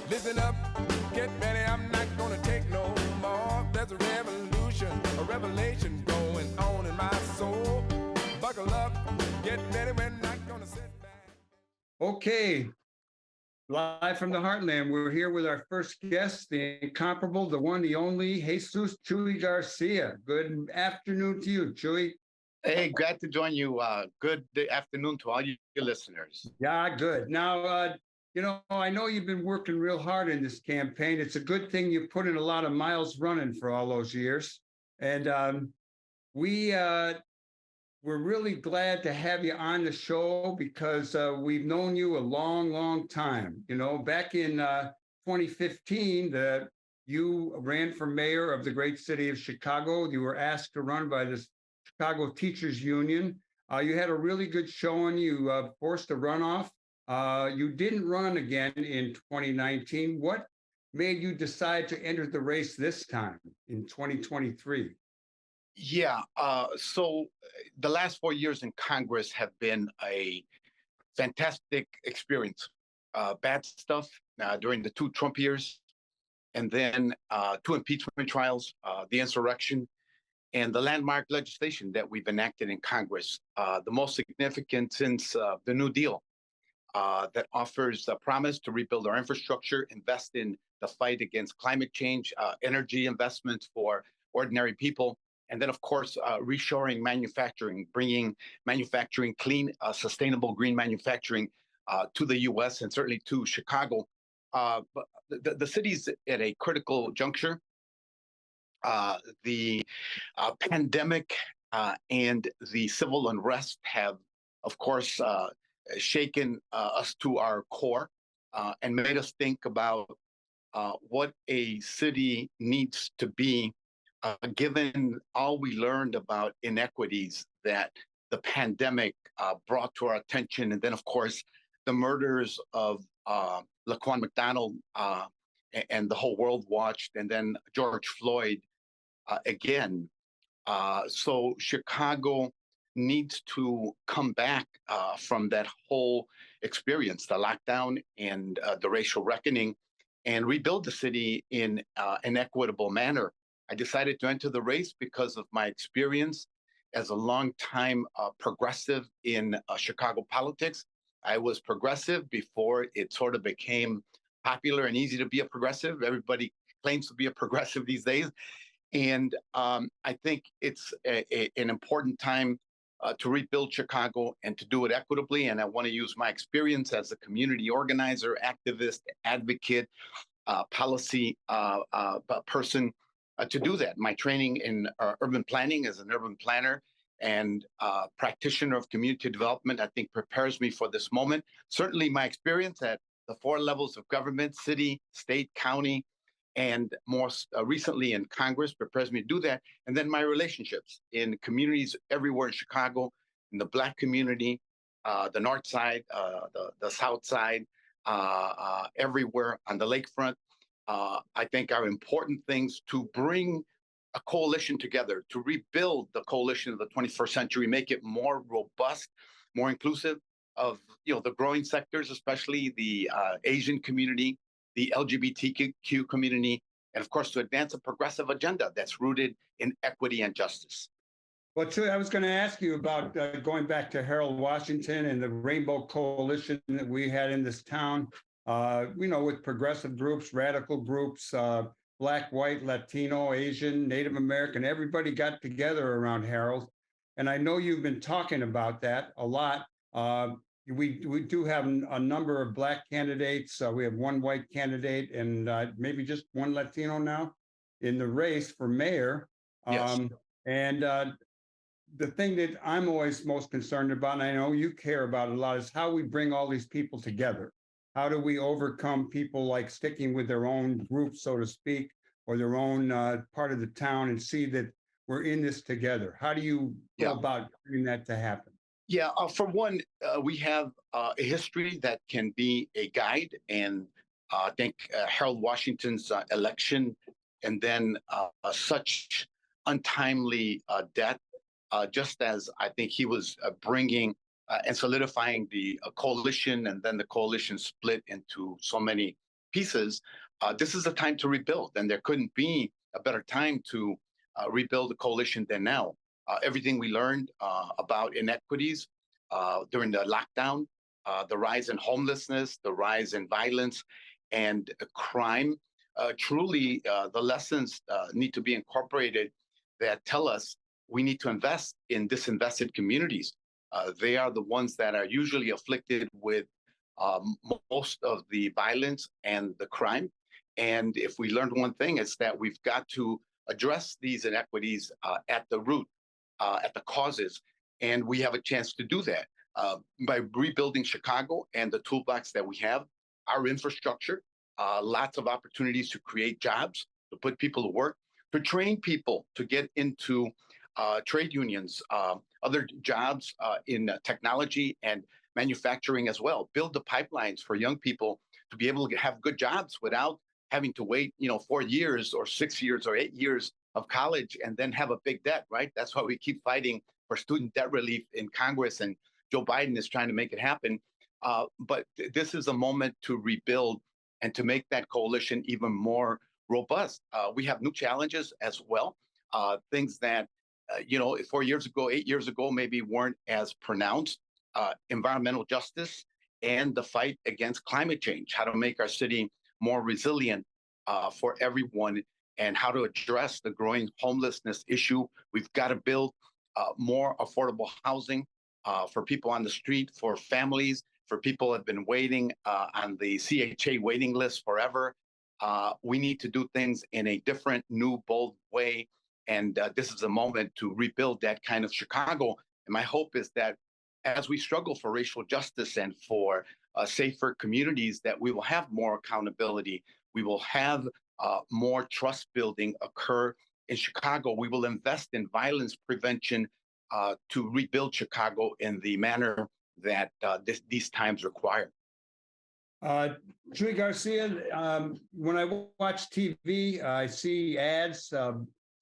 Listen up, get ready, I'm not gonna take no more. There's a revolution, a revelation going on in my soul. Buckle up, get ready, we're not gonna sit back. Okay, live from the Heartland, we're here with our first guest, the incomparable, the one, the only, Jesus Chuy Garcia. Good afternoon to you, Chuy. Hey, glad to join you. Good afternoon to all your listeners. Yeah, good. Now, I know you've been working real hard in this campaign. It's a good thing you put in a lot of miles running for all those years. And we're really glad to have you on the show because we've known you a long, long time. You know, back in 2015, you ran for mayor of the great city of Chicago. You were asked to run by the Chicago Teachers Union. You had a really good showing. You forced a runoff. You didn't run again in 2019. What made you decide to enter the race this time in 2023? Yeah, so the last 4 years in Congress have been a fantastic experience. Bad stuff during the 2 Trump years, and then 2 impeachment trials, the insurrection, and the landmark legislation that we've enacted in Congress, the most significant since the New Deal, that offers a promise to rebuild our infrastructure, invest in the fight against climate change, energy investments for ordinary people, and then, of course, reshoring manufacturing, bringing manufacturing, clean, sustainable green manufacturing to the U.S. and certainly to Chicago. But the city's at a critical juncture. The pandemic and the civil unrest have, of course, shaken us to our core and made us think about what a city needs to be, given all we learned about inequities that the pandemic brought to our attention. And then, of course, the murders of Laquan McDonald and the whole world watched, and then George Floyd again. So Chicago needs to come back from that whole experience, the lockdown and the racial reckoning, and rebuild the city in an equitable manner. I decided to enter the race because of my experience as a longtime progressive in Chicago politics. I was progressive before it sort of became popular and easy to be a progressive. Everybody claims to be a progressive these days. And I think it's an important time to rebuild Chicago and to do it equitably. And I want to use my experience as a community organizer, activist, advocate, policy person to do that. My training in urban planning as an urban planner and practitioner of community development, I think, prepares me for this moment. Certainly my experience at the 4 levels of government, city, state, county, and more recently in Congress prepares me to do that. And then my relationships in communities everywhere in Chicago, in the Black community, the North Side, the South Side, everywhere on the lakefront, I think are important things to bring a coalition together, to rebuild the coalition of the 21st century, make it more robust, more inclusive of the growing sectors, especially the Asian community, the LGBTQ community, and of course, to advance a progressive agenda that's rooted in equity and justice. Well, Chuy, I was going to ask you about going back to Harold Washington and the Rainbow Coalition that we had in this town, with progressive groups, radical groups, Black, white, Latino, Asian, Native American, everybody got together around Harold. And I know you've been talking about that a lot. We do have a number of Black candidates. We have 1 white candidate and maybe just 1 Latino now in the race for mayor. Yes. And the thing that I'm always most concerned about, and I know you care about it a lot, is how we bring all these people together. How do we overcome people like sticking with their own group, so to speak, or their own part of the town and see that we're in this together? How do you go about doing that to happen? Yeah, for one, we have a history that can be a guide. And I think Harold Washington's election and then such untimely death, just as I think he was bringing and solidifying the coalition, and then the coalition split into so many pieces, this is a time to rebuild, and there couldn't be a better time to rebuild the coalition than now. Everything we learned about inequities during the lockdown, the rise in homelessness, the rise in violence and crime, truly the lessons need to be incorporated that tell us we need to invest in disinvested communities. They are the ones that are usually afflicted with most of the violence and the crime. And if we learned one thing, it's that we've got to address these inequities at the root, at the causes. And we have a chance to do that by rebuilding Chicago and the toolbox that we have, our infrastructure, lots of opportunities to create jobs, to put people to work, to train people to get into trade unions, other jobs in technology and manufacturing as well. Build the pipelines for young people to be able to have good jobs without having to wait, 4 years or 6 years or 8 years of college and then have a big debt, right? That's why we keep fighting for student debt relief in Congress, and Joe Biden is trying to make it happen. But this is a moment to rebuild and to make that coalition even more robust. We have new challenges as well, things that 4 years ago, 8 years ago, maybe weren't as pronounced. Environmental justice and the fight against climate change, how to make our city more resilient for everyone, and how to address the growing homelessness issue. We've got to build more affordable housing for people on the street, for families, for people who have been waiting on the CHA waiting list forever. We need to do things in a different, new, bold way. And this is a moment to rebuild that kind of Chicago. And my hope is that as we struggle for racial justice and for safer communities, that we will have more accountability. We will have more trust building occur in Chicago. We will invest in violence prevention to rebuild Chicago in the manner that these times require. Chuy Garcia, when I watch TV, I see ads.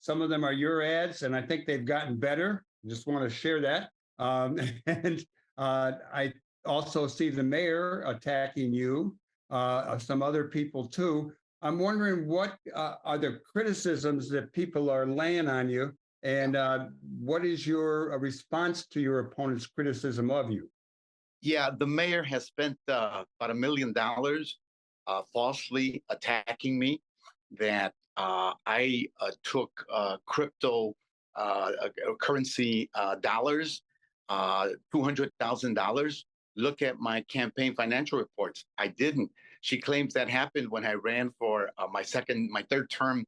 Some of them are your ads, and I think they've gotten better. Just want to share that. And I also see the mayor attacking you, some other people too. I'm wondering what are the criticisms that people are laying on you, and what is your response to your opponent's criticism of you? Yeah, the mayor has spent about $1 million falsely attacking me, that I took crypto currency dollars, $200,000. Look at my campaign financial reports. I didn't. She claims that happened when I ran for my third term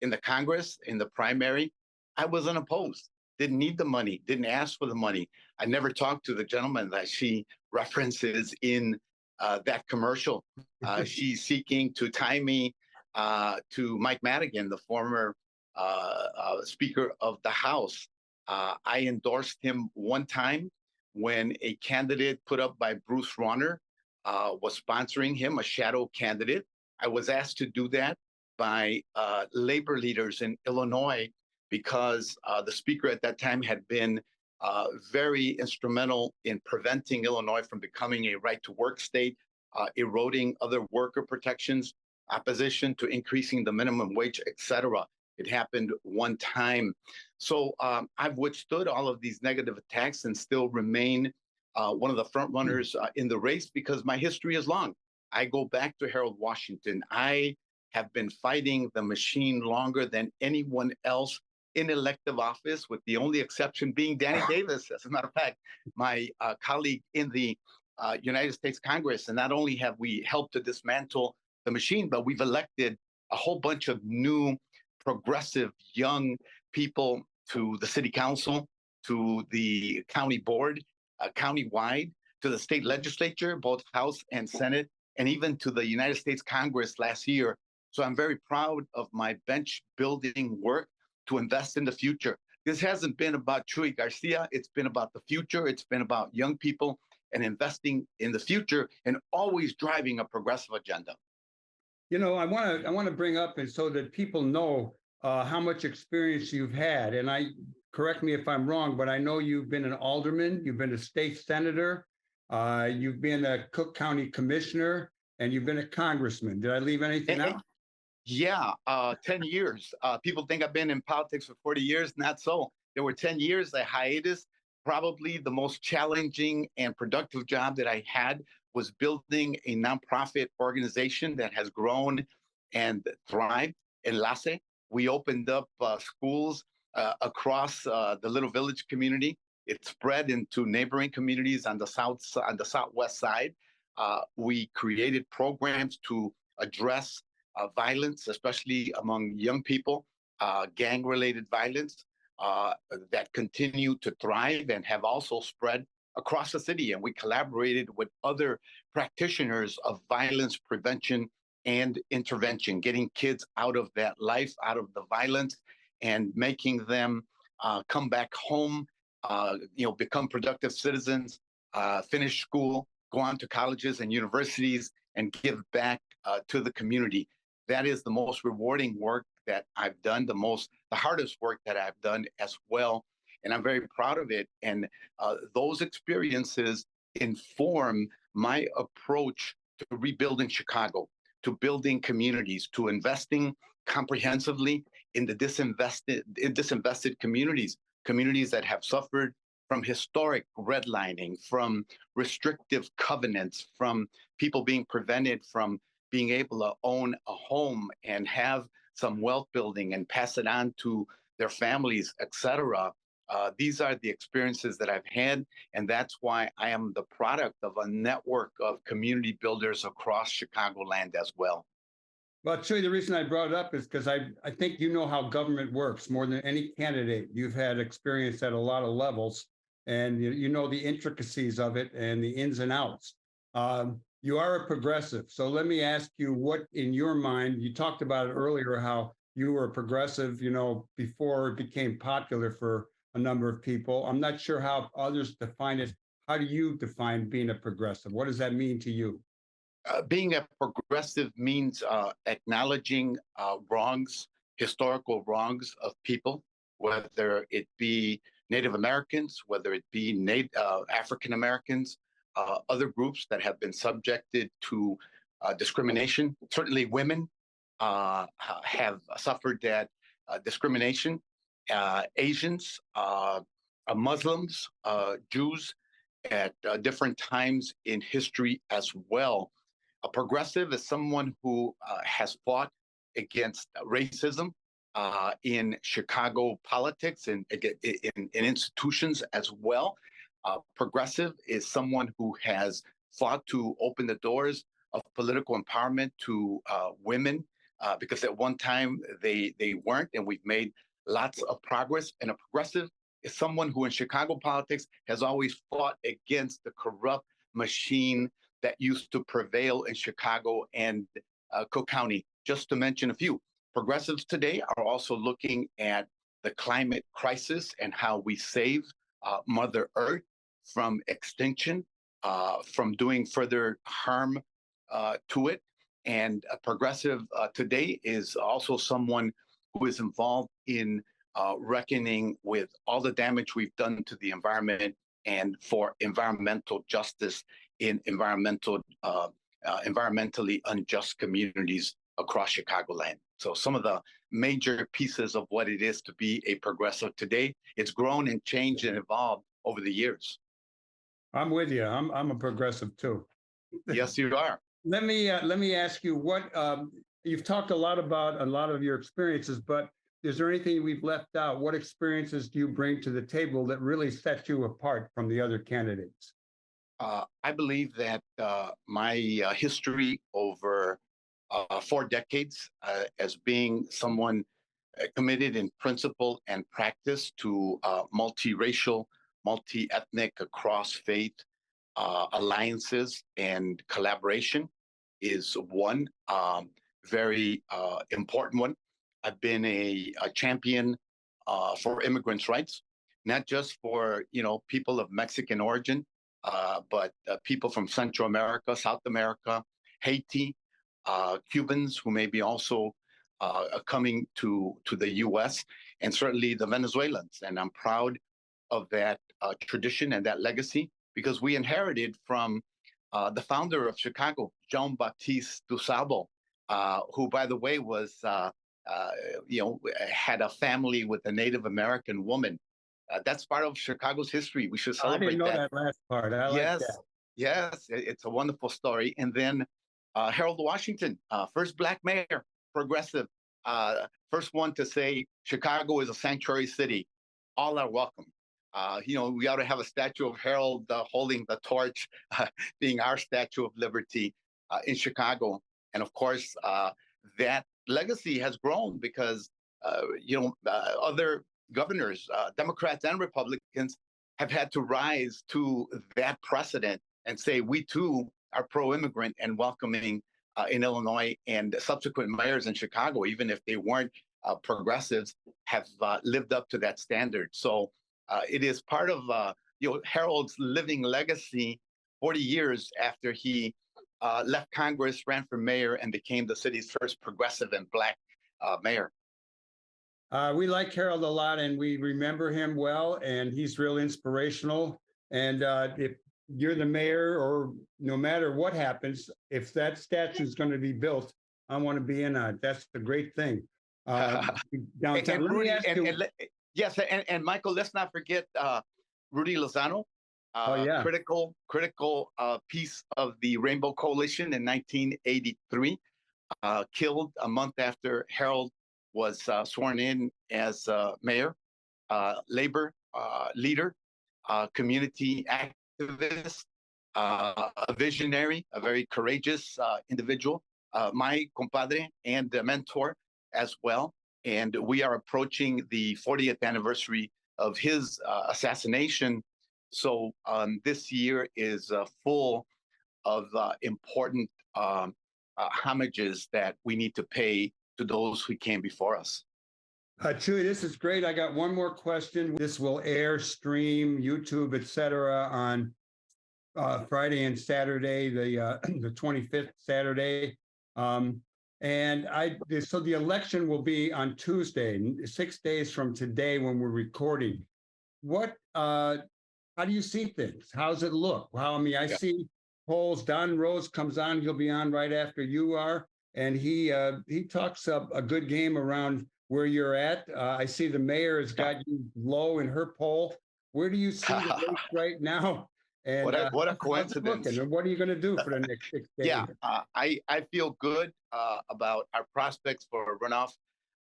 in the Congress in the primary. I was unopposed. Didn't need the money. Didn't ask for the money. I never talked to the gentleman that she references in that commercial. She's seeking to tie me to Mike Madigan, the former Speaker of the House. I endorsed him one time when a candidate put up by Bruce Rauner was sponsoring him, a shadow candidate. I was asked to do that by labor leaders in Illinois because the speaker at that time had been very instrumental in preventing Illinois from becoming a right-to-work state, eroding other worker protections, opposition to increasing the minimum wage, et cetera. It happened one time. So I've withstood all of these negative attacks and still remain one of the front runners in the race because my history is long. I go back to Harold Washington. I have been fighting the machine longer than anyone else in elective office, with the only exception being Danny Davis, as a matter of fact, my colleague in the United States Congress. And not only have we helped to dismantle the machine, but we've elected a whole bunch of new progressive young people to the city council, to the county board, countywide, to the state legislature, both House and Senate, and even to the United States Congress last year. So I'm very proud of my bench building work to invest in the future. This hasn't been about Chuy Garcia. It's been about the future. It's been about young people and investing in the future and always driving a progressive agenda. I want to bring up, and so that people know how much experience you've had. And correct me if I'm wrong, but I know you've been an alderman, you've been a state senator, you've been a Cook County commissioner, and you've been a congressman. Did I leave anything out? Yeah, 10 years. People think I've been in politics for 40 years. Not so. There were 10 years, a hiatus. Probably the most challenging and productive job that I had was building a nonprofit organization that has grown and thrived. Enlace. We opened up schools across the little village community. It spread into neighboring communities on the southwest side. We created programs to address violence, especially among young people, gang-related violence that continue to thrive and have also spread across the city. And we collaborated with other practitioners of violence prevention and intervention, getting kids out of that life, out of the violence, and making them come back home, become productive citizens, finish school, go on to colleges and universities, and give back to the community. That is the most rewarding work that I've done, the hardest work that I've done as well. And I'm very proud of it. And those experiences inform my approach to rebuilding Chicago, to building communities, to investing comprehensively in the disinvested communities that have suffered from historic redlining, from restrictive covenants, from people being prevented from being able to own a home and have some wealth building and pass it on to their families, etc. These are the experiences that I've had, and that's why I am the product of a network of community builders across Chicagoland as well. Well, Chuy, the reason I brought it up is because I think you know how government works more than any candidate. You've had experience at a lot of levels, and you know the intricacies of it and the ins and outs. You are a progressive. So let me ask you what, in your mind, you talked about it earlier, how you were a progressive, before it became popular for a number of people. I'm not sure how others define it. How do you define being a progressive? What does that mean to you? Being a progressive means acknowledging wrongs, historical wrongs of people, whether it be Native Americans, whether it be African Americans, other groups that have been subjected to discrimination. Certainly women have suffered that discrimination. Asians, Muslims, Jews at different times in history as well. A progressive is someone who has fought against racism in Chicago politics and in institutions as well. Progressive is someone who has fought to open the doors of political empowerment to women because at one time they weren't, and we've made lots of progress. And a progressive is someone who in Chicago politics has always fought against the corrupt machine that used to prevail in Chicago and Cook County, just to mention a few. Progressives today are also looking at the climate crisis and how we save Mother Earth from extinction, from doing further harm to it. And a progressive today is also someone who is involved in reckoning with all the damage we've done to the environment and for environmental justice in environmentally unjust communities across Chicagoland. So some of the major pieces of what it is to be a progressive today, it's grown and changed and evolved over the years. I'm with you. I'm a progressive too. Yes, you are. Let me ask you what you've talked a lot about a lot of your experiences, but is there anything we've left out? What experiences do you bring to the table that really set you apart from the other candidates? I believe that my history over 4 decades as being someone committed in principle and practice to multiracial, multi-ethnic, cross-faith alliances and collaboration is one very important one. I've been a champion for immigrants' rights, not just for people of Mexican origin, but people from Central America, South America, Haiti, Cubans who may be also coming to the U.S., and certainly the Venezuelans. And I'm proud of that tradition and that legacy because we inherited from the founder of Chicago, Jean-Baptiste Dusable, who, by the way, was had a family with a Native American woman. That's part of Chicago's history. We should I didn't celebrate know that. that last part. I like Yes, that. yes, it's a wonderful story. And then Harold Washington, first Black mayor, progressive, first one to say Chicago is a sanctuary city. All are welcome. We ought to have a statue of Harold holding the torch, being our Statue of Liberty in Chicago. And of course, that legacy has grown because, other governors, Democrats and Republicans, have had to rise to that precedent and say, we too are pro-immigrant and welcoming in Illinois, and subsequent mayors in Chicago, even if they weren't progressives, have lived up to that standard. So it is part of Harold's living legacy 40 years after he left Congress, ran for mayor, and became the city's first progressive and Black mayor. We like Harold a lot, and we remember him well, and he's real inspirational. And if you're the mayor, or no matter what happens, if that statue is going to be built, I want to be in on it. That's a great thing. Downtown. And Rudy, yes, and Michael, let's not forget Rudy Lozano, yeah. critical piece of the Rainbow Coalition in 1983, killed a month after Harold was sworn in as mayor, labor leader, community activist, a visionary, a very courageous individual, my compadre and mentor as well. And we are approaching the 40th anniversary of his assassination. So this year is full of important homages that we need to pay to those who came before us. Chuy, this is great. I got one more question. This will air, stream, YouTube, etc., on Friday and Saturday, the 25th Saturday. So the election will be on Tuesday, 6 days from today when we're recording. How do you see things? How's it look? I see polls. Don Rose comes on. He'll be on right after you are. And he talks up a good game around where you're at. I see the mayor has got you low in her poll. Where do you see the race right now? And what a coincidence. And what are you going to do for the next 6 days? Yeah, I feel good about our prospects for a runoff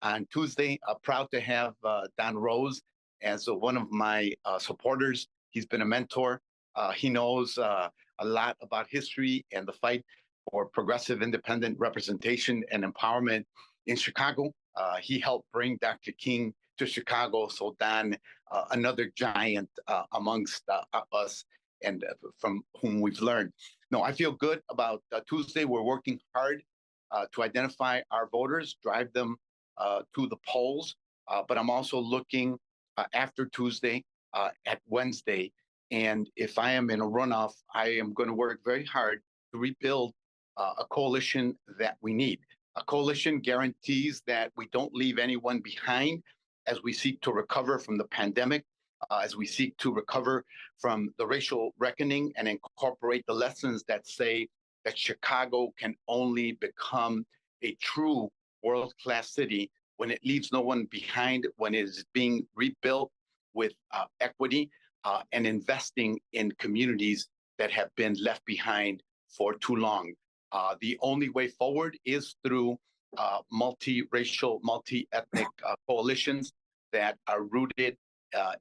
on Tuesday. Proud to have Don Rose as one of my supporters. He's been a mentor. He knows a lot about history and the fight for progressive independent representation and empowerment in Chicago. He helped bring Dr. King to Chicago. So Don, another giant amongst us, and from whom we've learned. No, I feel good about Tuesday. We're working hard to identify our voters, drive them to the polls. But I'm also looking after Tuesday at Wednesday. And if I am in a runoff, I am going to work very hard to rebuild a coalition that we need. A coalition guarantees that we don't leave anyone behind as we seek to recover from the pandemic, as we seek to recover from the racial reckoning and incorporate the lessons that say that Chicago can only become a true world-class city when it leaves no one behind, when it is being rebuilt with equity and investing in communities that have been left behind for too long. The only way forward is through multiracial, multi-ethnic coalitions that are rooted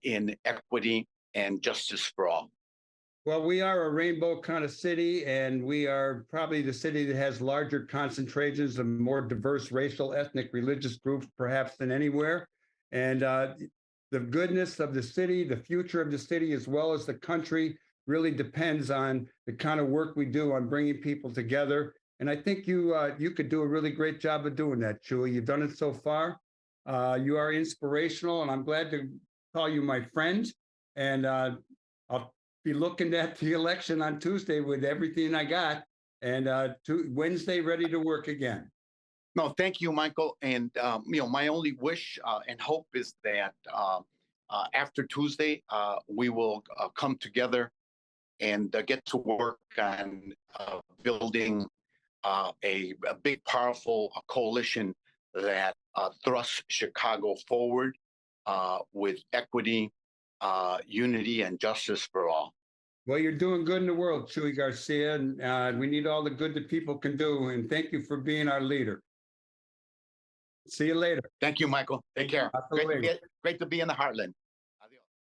in equity and justice for all. Well, we are a rainbow kind of city, and we are probably the city that has larger concentrations of more diverse racial, ethnic, religious groups, perhaps than anywhere. And the goodness of the city, the future of the city, as well as the country, really depends on the kind of work we do on bringing people together. And I think you could do a really great job of doing that, Chuy. You've done it so far. You are inspirational, and I'm glad to call you my friend. And I'll be looking at the election on Tuesday with everything I got, and Wednesday ready to work again. No, thank you, Michael. And my only wish and hope is that after Tuesday, we will come together and get to work on building a big, powerful coalition that thrusts Chicago forward with equity, unity, and justice for all. Well, you're doing good in the world, Chuy Garcia, and we need all the good that people can do. And thank you for being our leader. See you later. Thank you, Michael. Take care. Hasta luego. Great to be in the Heartland.